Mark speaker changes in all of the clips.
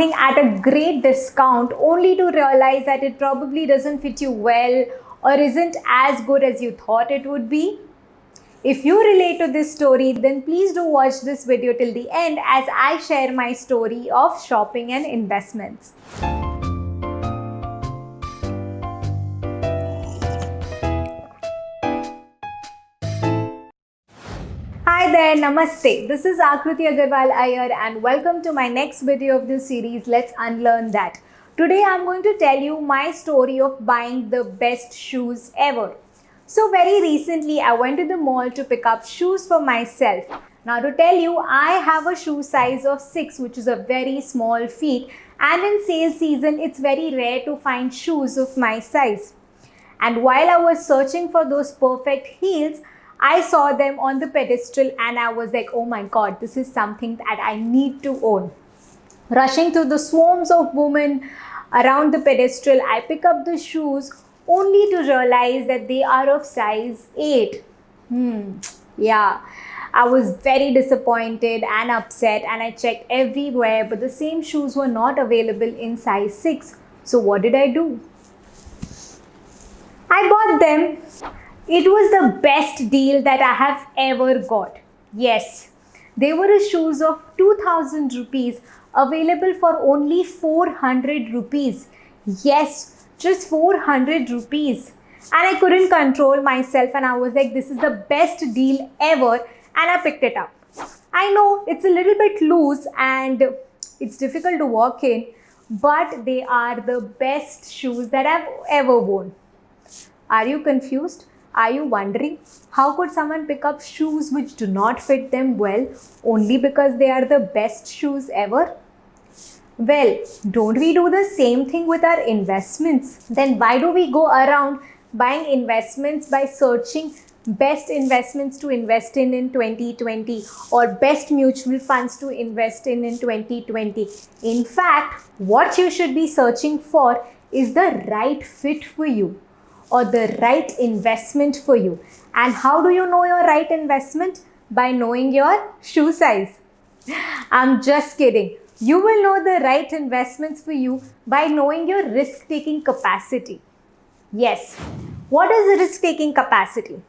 Speaker 1: something at a great discount only to realize that it probably doesn't fit you well or isn't as good as you thought it would be? If you relate to this story, then please do watch this video till the end as I share my story of shopping and investments. Hi there, Namaste. This is Akriti Agarwal Iyer and welcome to my next video of this series, Let's Unlearn That. Today I'm going to tell you my story of buying the best shoes ever. So very recently I went to the mall to pick up shoes for myself. Now to tell you, I have a shoe size of 6, which is a very small feet, and in sale season it's very rare to find shoes of my size. And while I was searching for those perfect heels, I saw them on the pedestal and I was like, oh my god, this is something that I need to own. Rushing through the swarms of women around the pedestal, I pick up the shoes only to realize that they are of size 8. Yeah, I was very disappointed and upset and I checked everywhere, but the same shoes were not available in size 6. So what did I do? I bought them. It was the best deal that I have ever got. Yes, they were shoes of 2000 rupees available for only 400 rupees. Yes, just 400 rupees. And I couldn't control myself and I was like, this is the best deal ever, and I picked it up. I know it's a little bit loose and it's difficult to walk in, but they are the best shoes that I've ever worn. Are you confused? Are you wondering how could someone pick up shoes which do not fit them well only because they are the best shoes ever? Well, don't we do the same thing with our investments? Then why do we go around buying investments by searching best investments to invest in 2020 or best mutual funds to invest in 2020? In fact, what you should be searching for is the right fit for you or the right investment for you. And how do you know your right investment? By knowing your shoe size. I'm just kidding. You will know the right investments for you by knowing your risk-taking capacity. Yes. What is risk-taking capacity?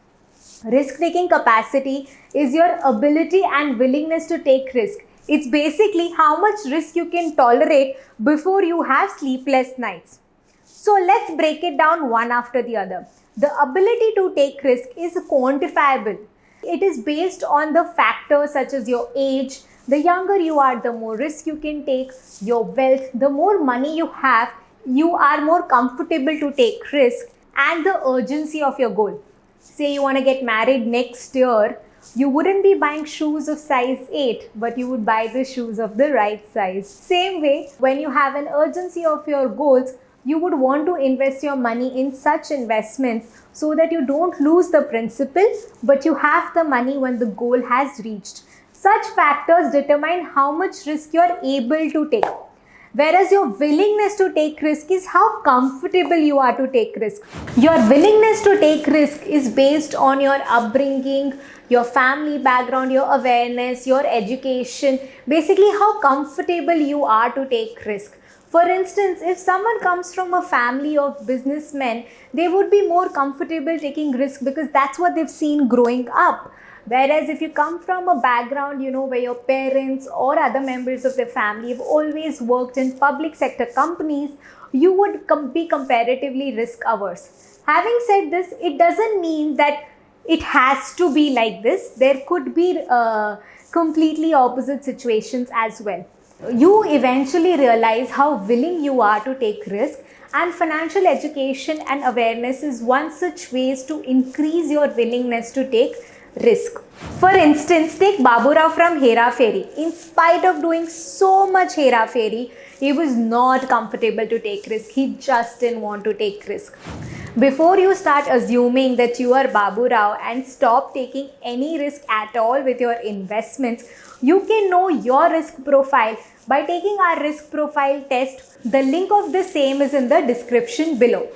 Speaker 1: Risk-taking capacity is your ability and willingness to take risk. It's basically how much risk you can tolerate before you have sleepless nights. So let's break it down one after the other. The ability to take risk is quantifiable. It is based on the factors such as your age. The younger you are, the more risk you can take. Your wealth, the more money you have, you are more comfortable to take risk, and the urgency of your goal. Say you want to get married next year, you wouldn't be buying shoes of size 8, but you would buy the shoes of the right size. Same way, when you have an urgency of your goals, you would want to invest your money in such investments so that you don't lose the principal, but you have the money when the goal has reached. Such factors determine how much risk you are able to take. Whereas your willingness to take risk is how comfortable you are to take risk. Your willingness to take risk is based on your upbringing, your family background, your awareness, your education, basically how comfortable you are to take risk. For instance, if someone comes from a family of businessmen, they would be more comfortable taking risk because that's what they've seen growing up. Whereas if you come from a background, where your parents or other members of the family have always worked in public sector companies, you would be comparatively risk averse. Having said this, it doesn't mean that it has to be like this. There could be completely opposite situations as well. You eventually realize how willing you are to take risk, and financial education and awareness is one such ways to increase your willingness to take risk. For instance, take Babu Rao from Hera Fairy. In spite of doing so much Hera Fairy, he was not comfortable to take risk. He just didn't want to take risk. Before you start assuming that you are Babu Rao and stop taking any risk at all with your investments, you can know your risk profile by taking our risk profile test. The link of the same is in the description below.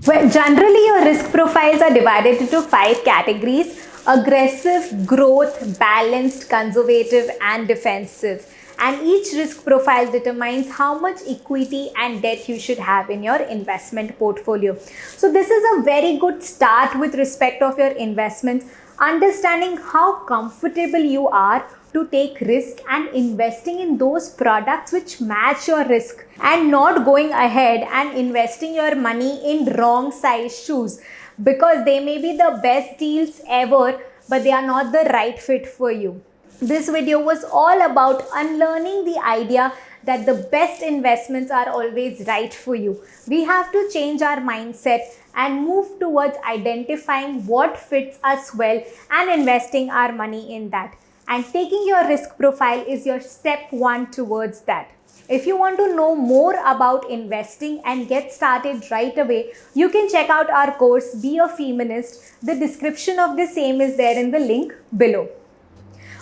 Speaker 1: Well, generally your risk profiles are divided into 5 categories: aggressive, growth, balanced, conservative and defensive. and each risk profile determines how much equity and debt you should have in your investment portfolio. So this is a very good start with respect of your investments, understanding how comfortable you are to take risk and investing in those products which match your risk, and not going ahead and investing your money in wrong size shoes, because they may be the best deals ever but they are not the right fit for you. This video was all about unlearning the idea that the best investments are always right for you. We have to change our mindset and move towards identifying what fits us well and investing our money in that. And taking your risk profile is your step one towards that. If you want to know more about investing and get started right away, you can check out our course, Be a Feminist. The description of the same is there in the link below.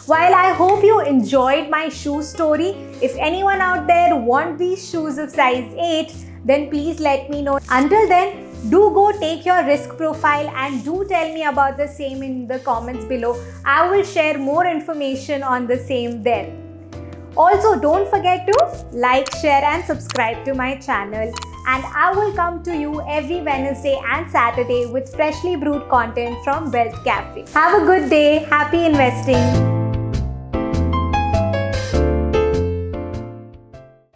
Speaker 1: While I hope you enjoyed my shoe story, if anyone out there want these shoes of size 8, then please let me know. Until then, do go take your risk profile and do tell me about the same in the comments below. I will share more information on the same there. Also, don't forget to like, share and subscribe to my channel, and I will come to you every Wednesday and Saturday with freshly brewed content from Wealth Café. Have a good day. Happy investing.